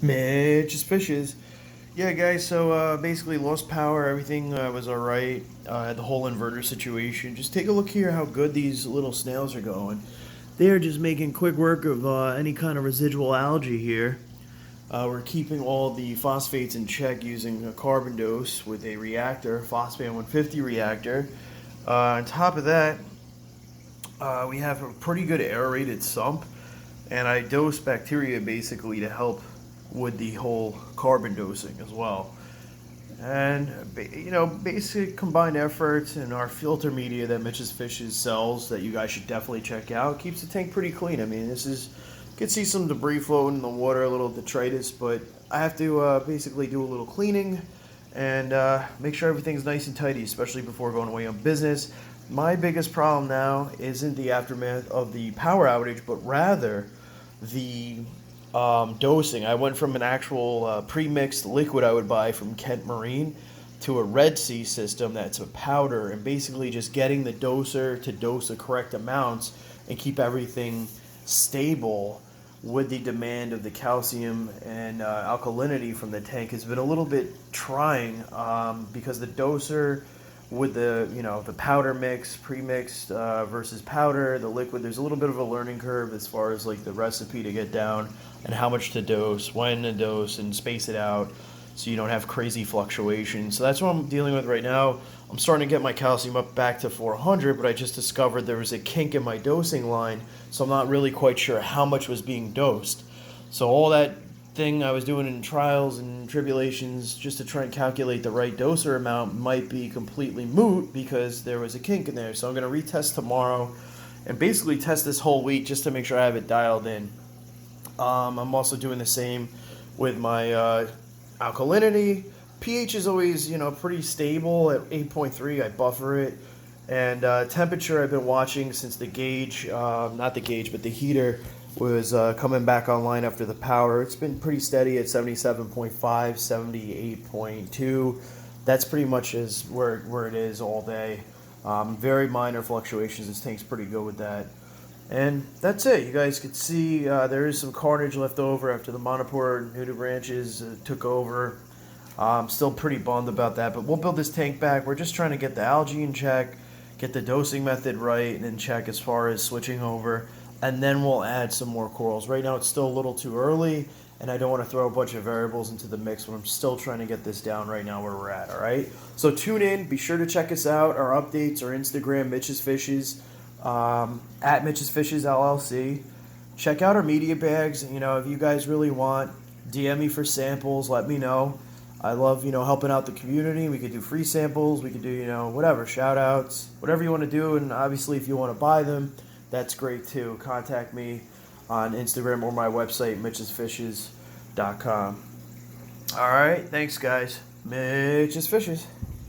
Mitch's Fishes. Yeah, guys, so basically lost power, everything was alright. Had the whole inverter situation. Just take a look here how good these little snails are going. They are just making quick work of any kind of residual algae here. We're keeping all the phosphates in check using a carbon dose with a reactor, phosphate 150 reactor. On top of that, we have a pretty good aerated sump, and I dose bacteria basically to help with the whole carbon dosing as well. And basic combined efforts and our filter media that Mitch's Fishes sells that you guys should definitely check out keeps the tank pretty clean. I mean, this is you can see some debris floating in the water, a little detritus, but I have to basically do a little cleaning and make sure everything's nice and tidy, especially before going away on business. My biggest problem now isn't the aftermath of the power outage, but rather the dosing. I went from an actual pre-mixed liquid I would buy from Kent Marine to a Red Sea system that's a powder, and basically just getting the doser to dose the correct amounts and keep everything stable with the demand of the calcium and alkalinity from the tank has been a little bit trying because the doser with the powder mix, pre-mixed versus powder, the liquid, there's a little bit of a learning curve as far as like the recipe to get down and how much to dose, when to dose, and space it out so you don't have crazy fluctuations. So that's what I'm dealing with right now. I'm starting to get my calcium up back to 400, but I just discovered there was a kink in my dosing line, so I'm not really quite sure how much was being dosed. So all that thing I was doing in trials and tribulations just to try and calculate the right doser amount might be completely moot because there was a kink in there. So I'm going to retest tomorrow and basically test this whole week just to make sure I have it dialed in. I'm also doing the same with my alkalinity. pH is always, pretty stable at 8.3. I buffer it. And temperature I've been watching since the gauge, not the gauge, but the heater was coming back online after the power. It's been pretty steady at 77.5, 78.2. That's pretty much where it is all day. Very minor fluctuations. This tank's pretty good with that. And that's it. You guys could see there is some carnage left over after the monopore nudibranches took over. I'm still pretty bummed about that, but we'll build this tank back. We're just trying to get the algae in check, get the dosing method right, and then check as far as switching over. And then we'll add some more corals. Right now it's still a little too early, and I don't want to throw a bunch of variables into the mix when I'm still trying to get this down right now where we're at, all right? So tune in. Be sure to check us out. Our updates, our Instagram, Mitch's Fishes, at Mitch's Fishes LLC. Check out our media bags. If you guys really want, DM me for samples. Let me know. I love, helping out the community. We could do free samples. We could do, whatever, shout outs, whatever you want to do. And obviously, if you want to buy them, that's great too. Contact me on Instagram or my website, mitchesfishes.com. All right. Thanks, guys. Mitch's Fishes.